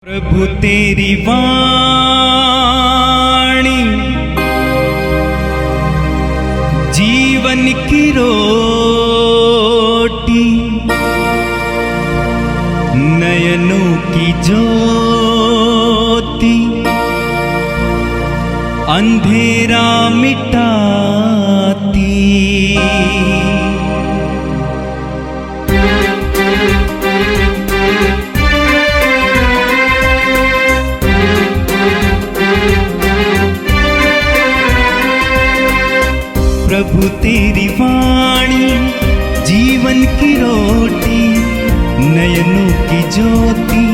प्रभु तेरी वाणी जीवन की रोटी, नयनों की ज्योति, अंधेरा मिटाती। प्रभु तेरी वाणी जीवन की रोटी, नयनों की ज्योति,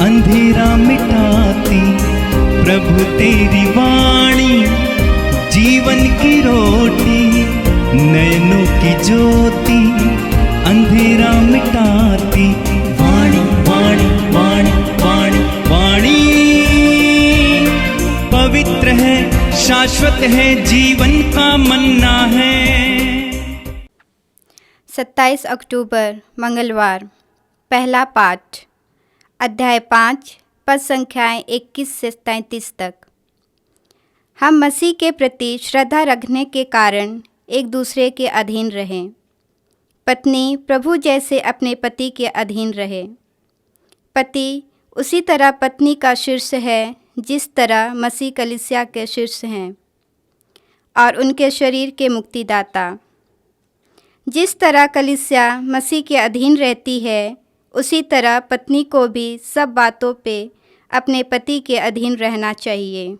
अंधेरा मिटाती। प्रभु तेरी वाणी जीवन की रोटी, नयनों की ज्योति, अंधेरा मिटाती। वाणी वाणी वाणी वाणी वाणी पवित्र है, शाश्वत है, जीवन का मन्ना है। 27 अक्टूबर मंगलवार। पहला पाठ, अध्याय 5, पद संख्याएं 21 से 33 तक। हम मसीह के प्रति श्रद्धा रखने के कारण एक दूसरे के अधीन रहें। पत्नी प्रभु जैसे अपने पति के अधीन रहे। पति उसी तरह पत्नी का शीर्ष है जिस तरह मसीह कलीसिया के शीर्ष हैं और उनके शरीर के मुक्तिदाता। जिस तरह कलीसिया मसीह के अधीन रहती है, उसी तरह पत्नी को भी सब बातों पे अपने पति के अधीन रहना चाहिए।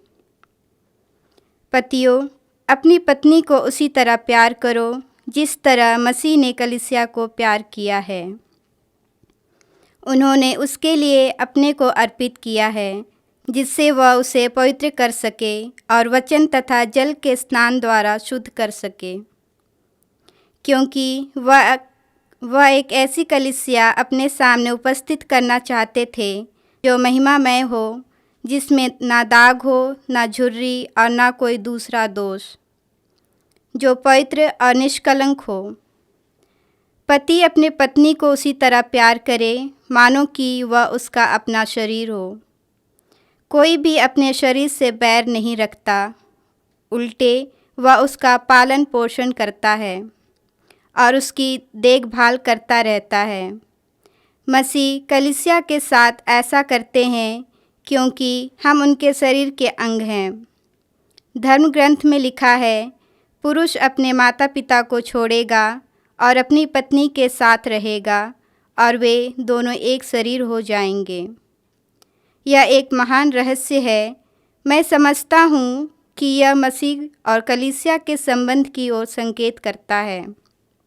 पतियों, अपनी पत्नी को उसी तरह प्यार करो जिस तरह मसीह ने कलीसिया को प्यार किया है। उन्होंने उसके लिए अपने को अर्पित किया है, जिससे वह उसे पवित्र कर सके और वचन तथा जल के स्नान द्वारा शुद्ध कर सके, क्योंकि वह एक ऐसी कलीसिया अपने सामने उपस्थित करना चाहते थे जो महिमामय हो, जिसमें ना दाग हो, ना झुर्री और ना कोई दूसरा दोष, जो पवित्र और निष्कलंक हो। पति अपने पत्नी को उसी तरह प्यार करे मानो कि वह उसका अपना शरीर हो। कोई भी अपने शरीर से बैर नहीं रखता, उल्टे वह उसका पालन पोषण करता है और उसकी देखभाल करता रहता है। मसीह कलीसिया के साथ ऐसा करते हैं क्योंकि हम उनके शरीर के अंग हैं। धर्म ग्रंथ में लिखा है, पुरुष अपने माता पिता को छोड़ेगा और अपनी पत्नी के साथ रहेगा और वे दोनों एक शरीर हो जाएंगे। यह एक महान रहस्य है। मैं समझता हूँ कि यह मसीह और कलीसिया के संबंध की ओर संकेत करता है।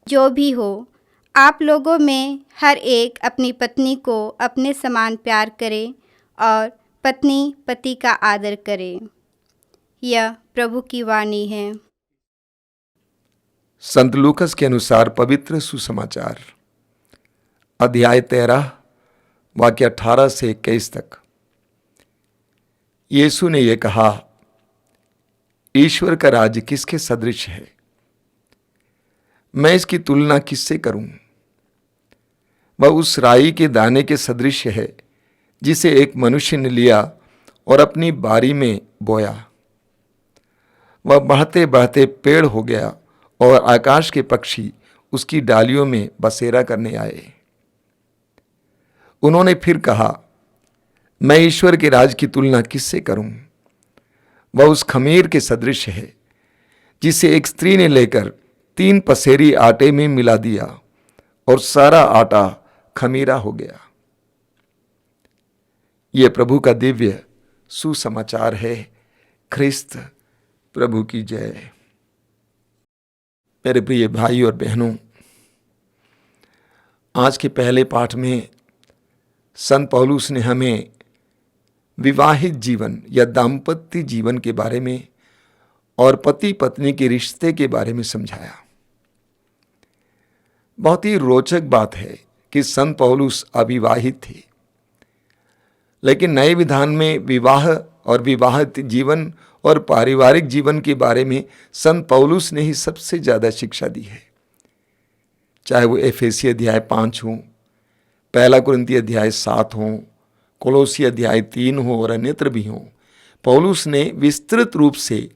जो भी हो, आप लोगों में हर एक अपनी पत्नी को अपने समान प्यार करे और पत्नी पति का आदर करे। यह प्रभु की वाणी है। संत लूकस के अनुसार पवित्र सुसमाचार, अध्याय 13, वाक्य 18 से 21 तक। यीशु ने यह कहा, ईश्वर का राज्य किसके सदृश है? मैं इसकी तुलना किससे करूं? वह उस राई के दाने के सदृश है जिसे एक मनुष्य ने लिया और अपनी बारी में बोया। वह बढ़ते बढ़ते पेड़ हो गया और आकाश के पक्षी उसकी डालियों में बसेरा करने आए। उन्होंने फिर कहा, मैं ईश्वर के राज की तुलना किससे करूं? वह उस खमीर के सदृश है जिसे एक स्त्री ने लेकर 3 पसेरी आटे में मिला दिया और सारा आटा खमीरा हो गया। यह प्रभु का दिव्य सुसमाचार है। ख्रिस्त प्रभु की जय। मेरे प्रिय भाई और बहनों, आज के पहले पाठ में संत पौलुस ने हमें विवाहित जीवन या दाम्पत्य जीवन के बारे में और पति पत्नी के रिश्ते के बारे में समझाया। बहुत ही रोचक बात है कि संत पौलुस अविवाहित थे, लेकिन नए विधान में विवाह और विवाहित जीवन और पारिवारिक जीवन के बारे में संत पौलुस ने ही सबसे ज़्यादा शिक्षा दी है। चाहे वो एफेसी अध्याय 5 हो, पहला कुरिन्ती अध्याय 7 हो, कोलोसी अध्याय 3 हो और अन्यत्र भी हो, पौलुस ने विस्तृत रूप से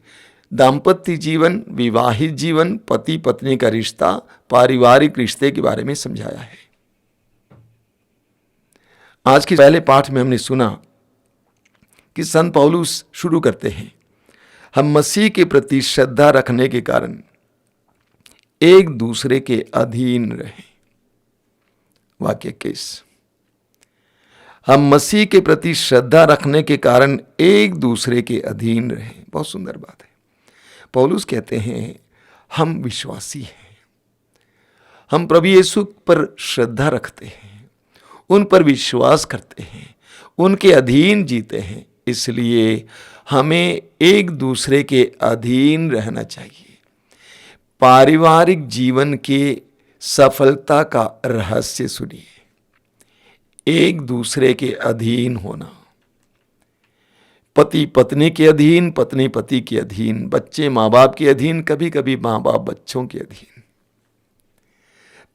दाम्पत्य जीवन, विवाहित जीवन, पति पत्नी का रिश्ता, पारिवारिक रिश्ते के बारे में समझाया है। आज के पहले पाठ में हमने सुना कि संत पौलुस शुरू करते हैं, हम मसीह के प्रति श्रद्धा रखने के कारण एक दूसरे के अधीन रहें। वाक्य 21, हम मसीह के प्रति श्रद्धा रखने के कारण एक दूसरे के अधीन रहें। बहुत सुंदर बात है। पौलुस कहते हैं हम विश्वासी हैं, हम प्रभु यीशु पर श्रद्धा रखते हैं, उन पर विश्वास करते हैं, उनके अधीन जीते हैं, इसलिए हमें एक दूसरे के अधीन रहना चाहिए। पारिवारिक जीवन के सफलता का रहस्य सुनिए, एक दूसरे के अधीन होना। पति पत्नी के अधीन, पत्नी पति के अधीन, बच्चे माँ बाप के अधीन, कभी कभी माँ बाप बच्चों के अधीन।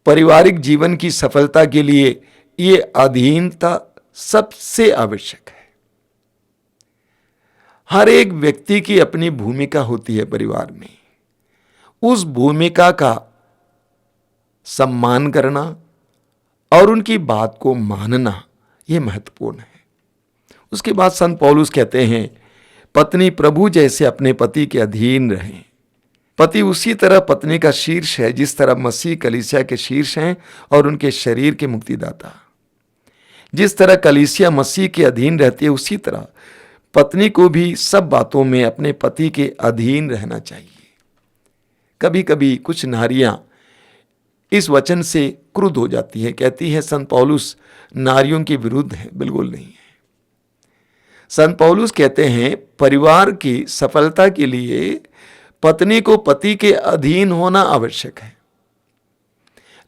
पारिवारिक जीवन की सफलता के लिए ये अधीनता सबसे आवश्यक है। हर एक व्यक्ति की अपनी भूमिका होती है परिवार में, उस भूमिका का सम्मान करना और उनकी बात को मानना यह महत्वपूर्ण है। उसके बाद संत पौलुस कहते हैं पत्नी प्रभु जैसे अपने पति के अधीन रहें। पति उसी तरह पत्नी का शीर्ष है जिस तरह मसीह कलीसिया के शीर्ष हैं और उनके शरीर के मुक्तिदाता। जिस तरह कलीसिया मसीह के अधीन रहती है, उसी तरह पत्नी को भी सब बातों में अपने पति के अधीन रहना चाहिए। कभी कभी कुछ नारियां इस वचन से क्रुद्ध हो जाती है, कहती है संत पौलुस नारियों के विरुद्ध है। बिल्कुल नहीं है। संत पौलुस कहते हैं परिवार की सफलता के लिए पत्नी को पति के अधीन होना आवश्यक है।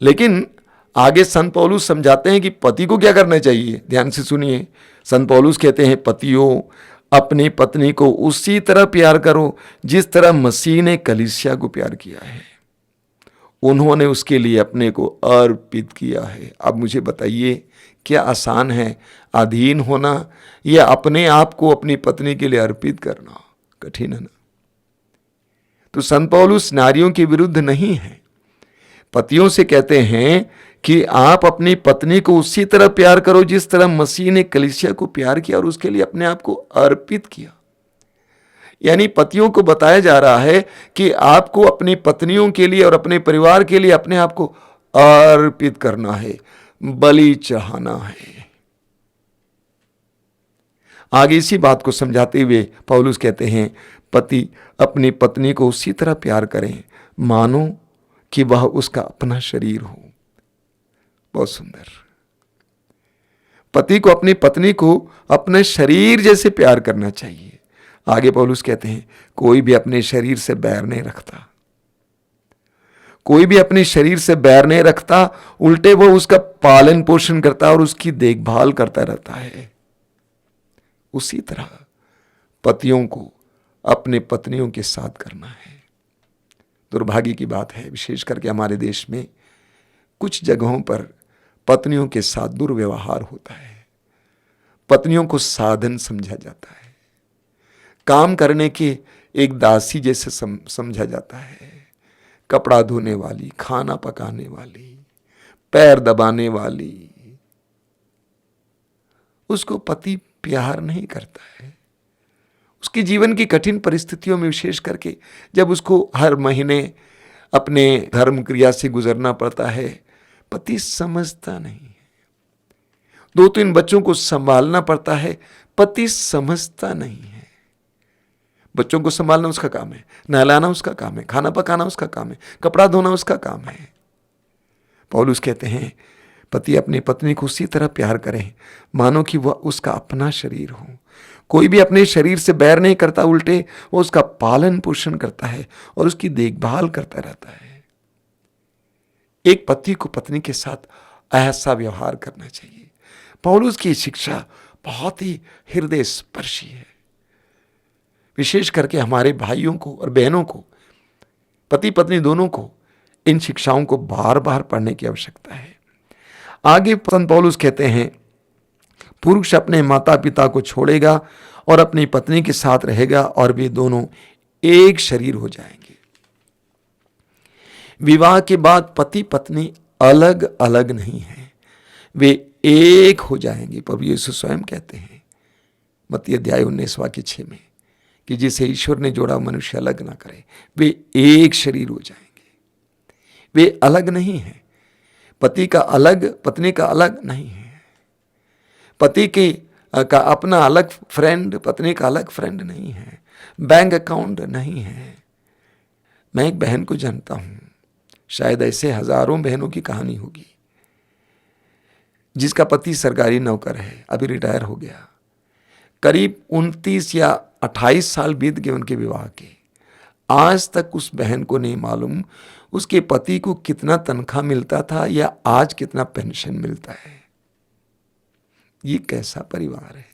लेकिन आगे संत पौलुस समझाते हैं कि पति को क्या करना चाहिए। ध्यान से सुनिए, संत पौलुस कहते हैं पतियों अपनी पत्नी को उसी तरह प्यार करो जिस तरह मसीह ने कलीसिया को प्यार किया है, उन्होंने उसके लिए अपने को अर्पित किया है। अब मुझे बताइए, क्या आसान है अधीन होना या अपने आप को अपनी पत्नी के लिए अर्पित करना? कठिन है ना। तो संत पौलुस नारियों के विरुद्ध नहीं है, पतियों से कहते हैं कि आप अपनी पत्नी को उसी तरह प्यार करो जिस तरह मसीह ने कलीसिया को प्यार किया और उसके लिए अपने आप को अर्पित किया। यानी पतियों को बताया जा रहा है कि आपको अपनी पत्नियों के लिए और अपने परिवार के लिए अपने आप को अर्पित करना है, बलि चढ़ाना है। आगे इसी बात को समझाते हुए पौलुस कहते हैं पति अपनी पत्नी को उसी तरह प्यार करें मानो कि वह उसका अपना शरीर हो। बहुत सुंदर। पति को अपनी पत्नी को अपने शरीर जैसे प्यार करना चाहिए। आगे पौलुस कहते हैं कोई भी अपने शरीर से बैर नहीं रखता, कोई भी अपने शरीर से बैर नहीं रखता, उल्टे वो उसका पालन पोषण करता और उसकी देखभाल करता रहता है। उसी तरह पतियों को अपने पत्नियों के साथ करना है। दुर्भाग्य की बात है, विशेष करके हमारे देश में कुछ जगहों पर पत्नियों के साथ दुर्व्यवहार होता है। पत्नियों को साधन समझा जाता है, काम करने के एक दासी जैसे समझा जाता है। कपड़ा धोने वाली, खाना पकाने वाली, पैर दबाने वाली, उसको पति प्यार नहीं करता है। उसके जीवन की कठिन परिस्थितियों में, विशेष करके जब उसको हर महीने अपने धर्म क्रिया से गुजरना पड़ता है, पति समझता नहीं है। 2-3 बच्चों को संभालना पड़ता है, पति समझता नहीं है। बच्चों को संभालना उसका काम है, नहलाना उसका काम है, खाना पकाना उसका काम है, कपड़ा धोना उसका काम है। पौलुस कहते हैं पति अपनी पत्नी को उसी तरह प्यार करें मानो कि वह उसका अपना शरीर हो। कोई भी अपने शरीर से बैर नहीं करता, उल्टे वो उसका पालन पोषण करता है और उसकी देखभाल करता रहता है। एक पति को पत्नी के साथ ऐसा व्यवहार करना चाहिए। पौलुस की शिक्षा बहुत ही हृदय स्पर्शी है। विशेष करके हमारे भाइयों को और बहनों को, पति पत्नी दोनों को इन शिक्षाओं को बार बार पढ़ने की आवश्यकता है। आगे संत पौलुस कहते हैं पुरुष अपने माता पिता को छोड़ेगा और अपनी पत्नी के साथ रहेगा और वे दोनों एक शरीर हो जाएंगे। विवाह के बाद पति पत्नी अलग अलग नहीं है, वे एक हो जाएंगे। प्रभु यीशु स्वयं कहते हैं मत्ती अध्याय 19:6 में कि जिसे ईश्वर ने जोड़ा मनुष्य अलग ना करे। वे एक शरीर हो जाएंगे, वे अलग नहीं है। पति का अलग पत्नी का अलग नहीं है। पति का अपना अलग फ्रेंड, पत्नी का अलग फ्रेंड नहीं है। बैंक अकाउंट नहीं है। मैं एक बहन को जानता हूं, शायद ऐसे हजारों बहनों की कहानी होगी, जिसका पति सरकारी नौकर है, अभी रिटायर हो गया। करीब 29 या 28 साल बीत गए उनके विवाह के। आज तक उस बहन को नहीं मालूम उसके पति को कितना तनख्वाह मिलता था या आज कितना पेंशन मिलता है। ये कैसा परिवार है,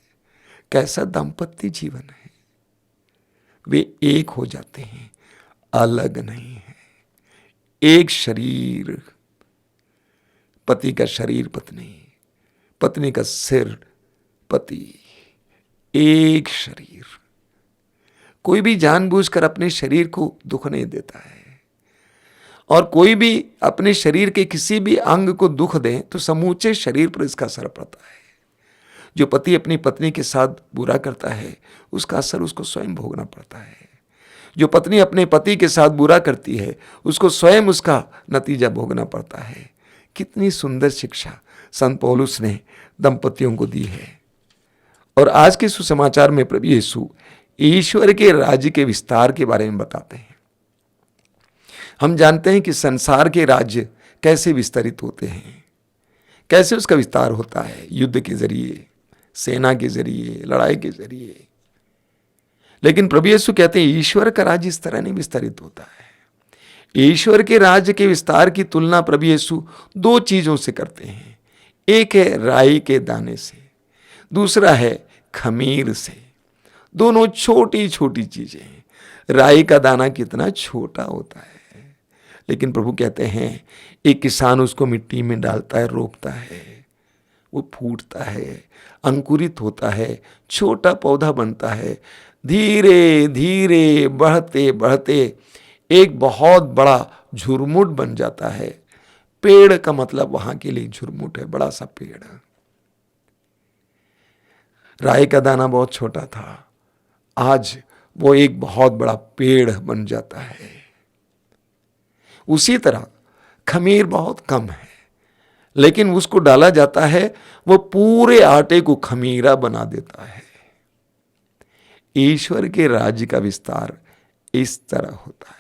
कैसा दाम्पत्य जीवन है। वे एक हो जाते हैं, अलग नहीं है। एक शरीर, पति का शरीर पत्नी, पत्नी का सिर पति, एक शरीर। कोई भी जानबूझकर अपने शरीर को दुख नहीं देता है, और कोई भी अपने शरीर के किसी भी अंग को दुख दे तो समूचे शरीर पर इसका असर पड़ता है। जो पति अपनी पत्नी के साथ बुरा करता है उसका असर उसको स्वयं भोगना पड़ता है। जो पत्नी अपने पति के साथ बुरा करती है उसको स्वयं उसका नतीजा भोगना पड़ता है। कितनी सुंदर शिक्षा संत पौलुस ने दंपतियों को दी है। और आज के सुसमाचार में प्रभु यीशु ईश्वर के राज्य के विस्तार के बारे में बताते हैं। हम जानते हैं कि संसार के राज्य कैसे विस्तरित होते हैं, कैसे उसका विस्तार होता है, युद्ध के जरिए, सेना के जरिए, लड़ाई के जरिए। लेकिन प्रभु यीशु कहते हैं ईश्वर का राज्य इस तरह नहीं विस्तरित होता है। ईश्वर के राज्य के विस्तार की तुलना प्रभु यीशु दो चीजों से करते हैं। एक है राई के दाने से, दूसरा है खमीर से। दोनों छोटी छोटी चीजें हैं। राई का दाना कितना छोटा होता है, लेकिन प्रभु कहते हैं एक किसान उसको मिट्टी में डालता है, रोपता है, वो फूटता है, अंकुरित होता है, छोटा पौधा बनता है, धीरे धीरे बढ़ते बढ़ते एक बहुत बड़ा झुरमुट बन जाता है। पेड़ का मतलब वहां के लिए झुरमुट है, बड़ा सा पेड़। राई का दाना बहुत छोटा था, आज वो एक बहुत बड़ा पेड़ बन जाता है। उसी तरह खमीर बहुत कम है, लेकिन उसको डाला जाता है, वो पूरे आटे को खमीरा बना देता है। ईश्वर के राज्य का विस्तार इस तरह होता है।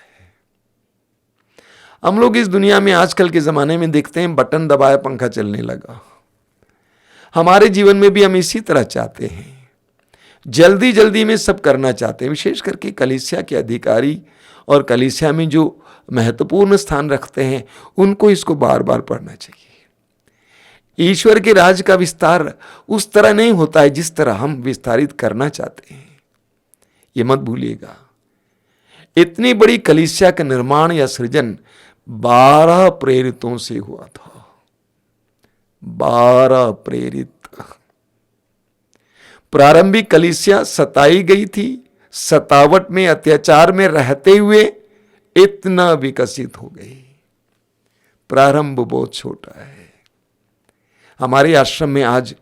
हम लोग इस दुनिया में आजकल के जमाने में देखते हैं बटन दबाया पंखा चलने लगा। हमारे जीवन में भी हम इसी तरह चाहते हैं, जल्दी जल्दी में सब करना चाहते हैं। विशेष करके कलीसिया के अधिकारी और कलीसिया में जो महत्वपूर्ण स्थान रखते हैं उनको इसको बार बार पढ़ना चाहिए। ईश्वर के राज्य का विस्तार उस तरह नहीं होता है जिस तरह हम विस्तारित करना चाहते हैं। ये मत भूलिएगा, इतनी बड़ी कलीसिया का निर्माण या सृजन 12 प्रेरितों से हुआ था। 12 प्रेरित। प्रारंभिक कलीसिया सताई गई थी, सतावट में, अत्याचार में रहते हुए इतना विकसित हो गई। प्रारंभ बहुत छोटा है। हमारे आश्रम में आज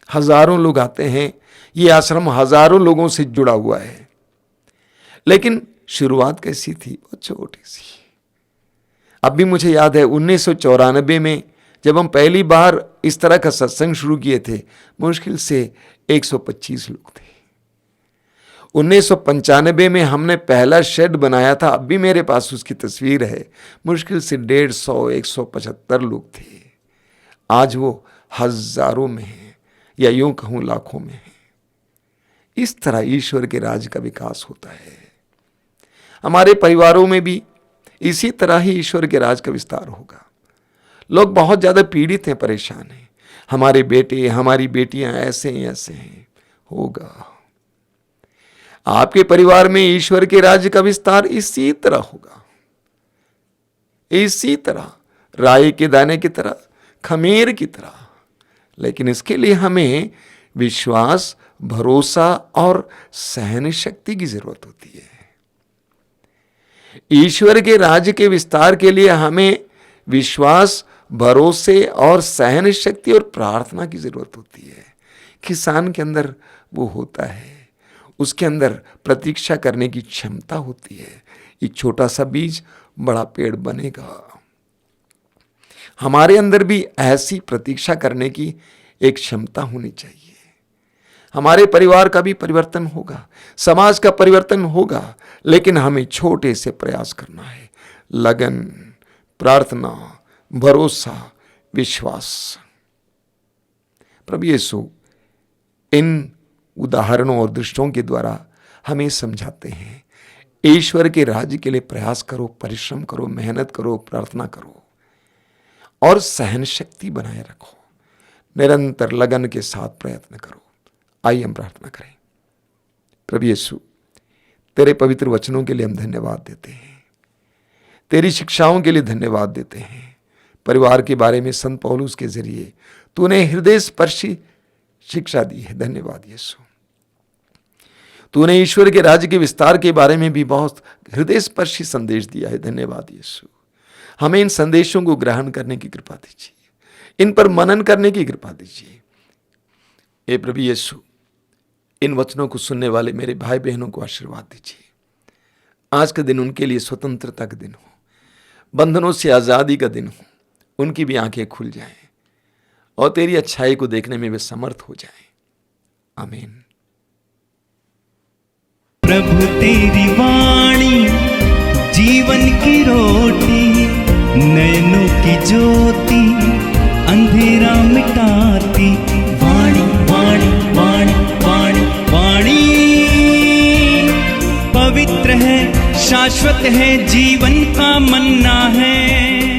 हजारों लोग आते हैं। ये आश्रम हजारों लोगों से जुड़ा हुआ है, लेकिन शुरुआत कैसी थी? बहुत छोटी सी। अब भी मुझे याद है 1994 में जब हम पहली बार इस तरह का सत्संग शुरू किए थे, मुश्किल से 125 लोग थे। 1995 में हमने पहला शेड बनाया था, अब भी मेरे पास उसकी तस्वीर है, मुश्किल से 150 175 लोग थे। आज वो हजारों में है, या यूं कहूं लाखों में है। इस तरह ईश्वर के राज्य का विकास होता है। हमारे परिवारों में भी इसी तरह ही ईश्वर के राज्य का विस्तार होगा। लोग बहुत ज्यादा पीड़ित हैं, परेशान हैं, हमारे बेटे हमारी बेटियां ऐसे हैं। होगा आपके परिवार में ईश्वर के राज्य का विस्तार इसी तरह होगा, इसी तरह राई के दाने की तरह, खमीर की तरह। लेकिन इसके लिए हमें विश्वास, भरोसा और सहन शक्ति की जरूरत होती है। ईश्वर के राज्य के विस्तार के लिए हमें विश्वास, भरोसे और सहन शक्ति और प्रार्थना की जरूरत होती है। किसान के अंदर वो होता है, उसके अंदर प्रतीक्षा करने की क्षमता होती है। एक छोटा सा बीज बड़ा पेड़ बनेगा। हमारे अंदर भी ऐसी प्रतीक्षा करने की एक क्षमता होनी चाहिए। हमारे परिवार का भी परिवर्तन होगा, समाज का परिवर्तन होगा, लेकिन हमें छोटे से प्रयास करना है। लगन, प्रार्थना, भरोसा, विश्वास। प्रभु यीशु इन उदाहरणों और दृष्टों के द्वारा हमें समझाते हैं, ईश्वर के राज्य के लिए प्रयास करो, परिश्रम करो, मेहनत करो, प्रार्थना करो और सहन शक्ति बनाए रखो। निरंतर लगन के साथ प्रयत्न करो। आइए हम प्रार्थना करें। प्रभु यीशु, तेरे पवित्र वचनों के लिए हम धन्यवाद देते हैं, तेरी शिक्षाओं के लिए धन्यवाद देते हैं। परिवार के बारे में संत पौलुस के जरिए तूने हृदय स्पर्शी शिक्षा दी है। धन्यवाद यीशु। तूने ईश्वर के राज्य के विस्तार के बारे में भी बहुत हृदय स्पर्शी संदेश दिया है। धन्यवाद यीशु। हमें इन संदेशों को ग्रहण करने की कृपा दीजिए, इन पर मनन करने की कृपा दीजिए। हे प्रभु यीशु, इन वचनों को सुनने वाले मेरे भाई बहनों को आशीर्वाद दीजिए। आज का दिन उनके लिए स्वतंत्रता का दिन हो, बंधनों से आजादी का दिन हो। उनकी भी आंखें खुल जाएं और तेरी अच्छाई को देखने में वे समर्थ हो जाएं। आमीन। प्रभु तेरी वाणी जीवन की रोटी, नयनों की ज्योति अंधेरा मिटाती। वाणी वाणी वाणी वाणी वाणी पवित्र है, शाश्वत है, जीवन का मन्ना है।